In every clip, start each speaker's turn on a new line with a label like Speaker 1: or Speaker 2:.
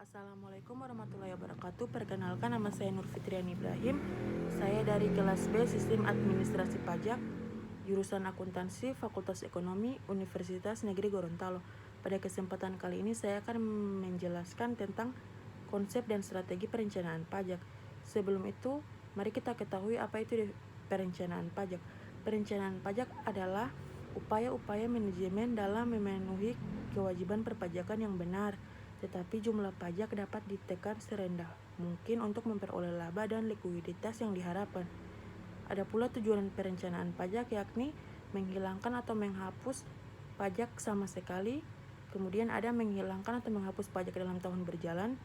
Speaker 1: Assalamualaikum warahmatullahi wabarakatuh. Perkenalkan, nama saya Nur Fitrian Ibrahim. Saya dari kelas B Sistem Administrasi Pajak, jurusan Akuntansi, Fakultas Ekonomi, Universitas Negeri Gorontalo. Pada kesempatan kali ini saya akan menjelaskan tentang konsep dan strategi perencanaan pajak. Sebelum itu, mari kita ketahui apa itu perencanaan pajak. Perencanaan pajak adalah upaya-upaya manajemen dalam memenuhi kewajiban perpajakan yang benar, tetapi jumlah pajak dapat ditekan serendah mungkin untuk memperoleh laba dan likuiditas yang diharapkan. Ada pula tujuan perencanaan pajak, yakni menghilangkan atau menghapus pajak sama sekali. Kemudian ada menghilangkan atau menghapus pajak dalam tahun berjalan.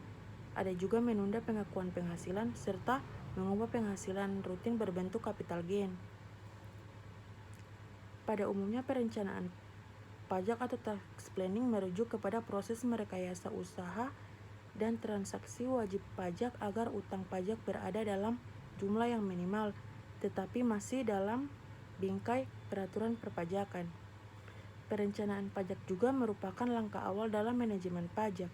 Speaker 1: Ada juga menunda pengakuan penghasilan serta mengubah penghasilan rutin berbentuk capital gain. Pada umumnya perencanaan pajak atau tax planning merujuk kepada proses merekayasa usaha dan transaksi wajib pajak agar utang pajak berada dalam jumlah yang minimal, tetapi masih dalam bingkai peraturan perpajakan. Perencanaan pajak juga merupakan langkah awal dalam manajemen pajak.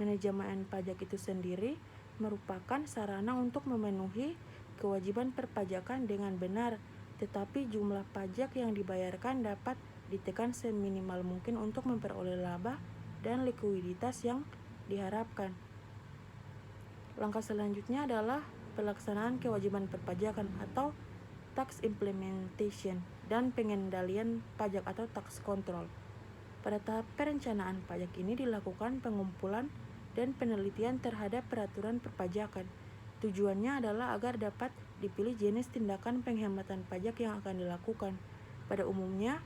Speaker 1: Manajemen pajak itu sendiri merupakan sarana untuk memenuhi kewajiban perpajakan dengan benar, tetapi jumlah pajak yang dibayarkan dapat ditekan seminimal mungkin untuk memperoleh laba dan likuiditas yang diharapkan. Langkah selanjutnya adalah pelaksanaan kewajiban perpajakan atau tax implementation dan pengendalian pajak atau tax control. Pada tahap perencanaan pajak ini dilakukan pengumpulan dan penelitian terhadap peraturan perpajakan. Tujuannya adalah agar dapat dipilih jenis tindakan penghematan pajak yang akan dilakukan. Pada umumnya,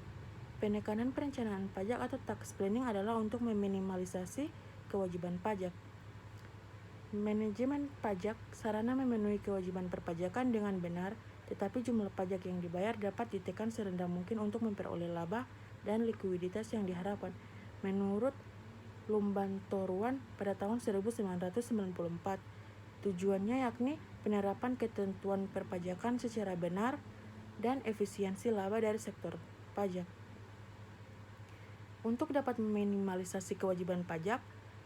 Speaker 1: penekanan perencanaan pajak atau tax planning adalah untuk meminimalisasi kewajiban pajak. Manajemen pajak sarana memenuhi kewajiban perpajakan dengan benar, tetapi jumlah pajak yang dibayar dapat ditekan serendah mungkin untuk memperoleh laba dan likuiditas yang diharapkan. Menurut Lumbantoruan pada tahun 1994, tujuannya yakni penerapan ketentuan perpajakan secara benar dan efisiensi laba dari sektor pajak. Untuk dapat meminimalisasi kewajiban pajak,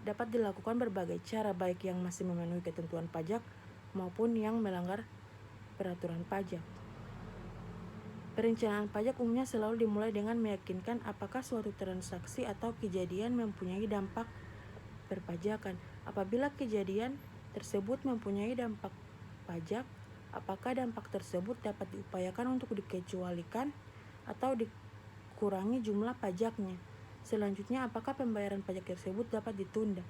Speaker 1: dapat dilakukan berbagai cara, baik yang masih memenuhi ketentuan pajak maupun yang melanggar peraturan pajak. Perencanaan pajak umumnya selalu dimulai dengan meyakinkan apakah suatu transaksi atau kejadian mempunyai dampak perpajakan. Apabila kejadian tersebut mempunyai dampak pajak, apakah dampak tersebut dapat diupayakan untuk dikecualikan atau dikurangi jumlah pajaknya. Selanjutnya, apakah pembayaran pajak tersebut dapat ditunda.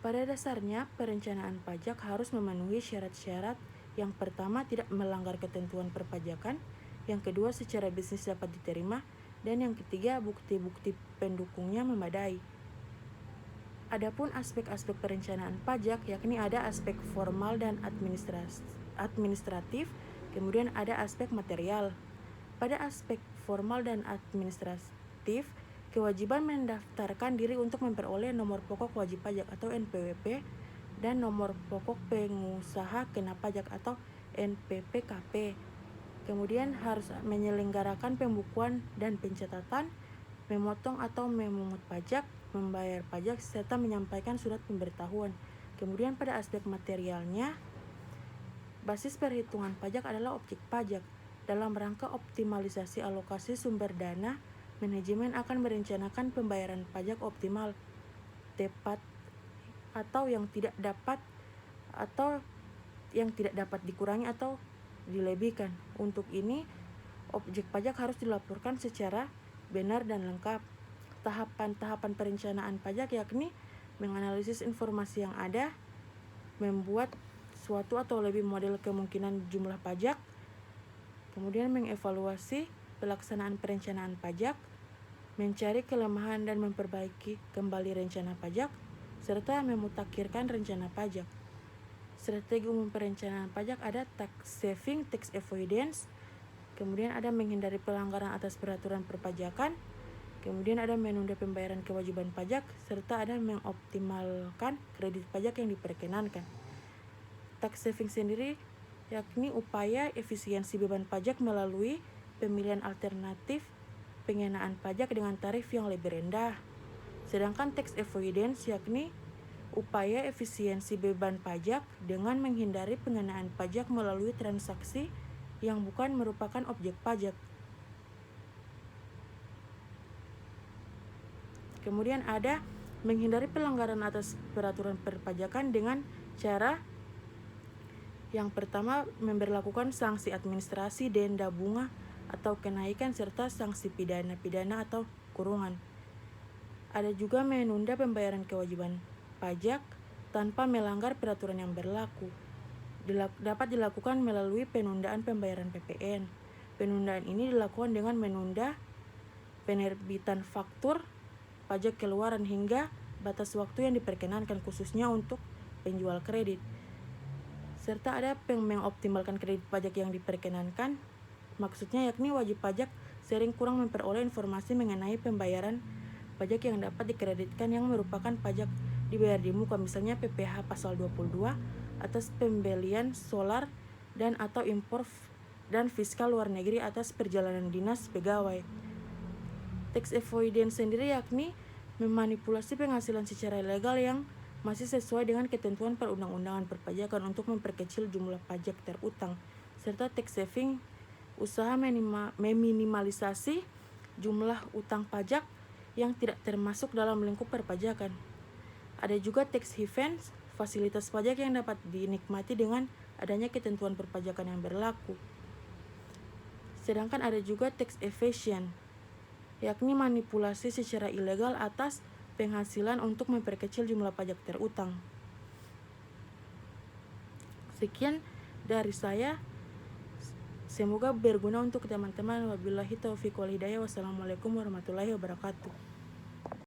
Speaker 1: Pada dasarnya, perencanaan pajak harus memenuhi syarat-syarat. Yang pertama, tidak melanggar ketentuan perpajakan. Yang kedua, secara bisnis dapat diterima. Dan yang ketiga, bukti-bukti pendukungnya memadai. Adapun aspek-aspek perencanaan pajak, yakni ada aspek formal dan administratif, kemudian ada aspek material. Pada aspek formal dan administratif, kewajiban mendaftarkan diri untuk memperoleh nomor pokok wajib pajak atau NPWP dan nomor pokok pengusaha kena pajak atau NPPKP. Kemudian harus menyelenggarakan pembukuan dan pencatatan, memotong atau memungut pajak, membayar pajak, serta menyampaikan surat pemberitahuan. Kemudian pada aspek materialnya, basis perhitungan pajak adalah objek pajak. Dalam rangka optimalisasi alokasi sumber dana, manajemen akan merencanakan pembayaran pajak optimal, tepat, atau yang tidak dapat dikurangi atau dilebihkan. Untuk ini, objek pajak harus dilaporkan secara benar dan lengkap. Tahapan-tahapan perencanaan pajak yakni menganalisis informasi yang ada, membuat suatu atau lebih model kemungkinan jumlah pajak, kemudian mengevaluasi pelaksanaan perencanaan pajak, mencari kelemahan dan memperbaiki kembali rencana pajak, serta memutakhirkan rencana pajak. Strategi umum perencanaan pajak ada tax saving, tax avoidance, kemudian ada menghindari pelanggaran atas peraturan perpajakan, kemudian ada menunda pembayaran kewajiban pajak, serta ada mengoptimalkan kredit pajak yang diperkenankan. Tax saving sendiri yakni upaya efisiensi beban pajak melalui pemilihan alternatif pengenaan pajak dengan tarif yang lebih rendah. Sedangkan tax avoidance yakni upaya efisiensi beban pajak dengan menghindari pengenaan pajak melalui transaksi yang bukan merupakan objek pajak. Kemudian ada menghindari pelanggaran atas peraturan perpajakan dengan cara yang pertama, memberlakukan sanksi administrasi, denda bunga, atau kenaikan serta sanksi pidana atau kurungan. Ada juga menunda pembayaran kewajiban pajak tanpa melanggar peraturan yang berlaku. Dapat dilakukan melalui penundaan pembayaran PPN. Penundaan ini dilakukan dengan menunda penerbitan faktur pajak keluaran hingga batas waktu yang diperkenankan, khususnya untuk penjual kredit. Serta ada mengoptimalkan kredit pajak yang diperkenankan. Maksudnya yakni wajib pajak sering kurang memperoleh informasi mengenai pembayaran pajak yang dapat dikreditkan yang merupakan pajak dibayar di muka, misalnya PPh pasal 22 atas pembelian solar dan atau impor dan fiskal luar negeri atas perjalanan dinas pegawai. Tax avoidance sendiri yakni memanipulasi penghasilan secara ilegal yang masih sesuai dengan ketentuan perundang-undangan perpajakan untuk memperkecil jumlah pajak terutang, serta tax saving, usaha meminimalisasi jumlah utang pajak yang tidak termasuk dalam lingkup perpajakan. Ada juga tax havens, fasilitas pajak yang dapat dinikmati dengan adanya ketentuan perpajakan yang berlaku. Sedangkan ada juga tax evasion, yakni manipulasi secara ilegal atas penghasilan untuk memperkecil jumlah pajak terutang. Sekian dari saya. Semoga berguna untuk teman-teman. Wabillahi taufiq wal hidayah. Wassalamualaikum warahmatullahi wabarakatuh.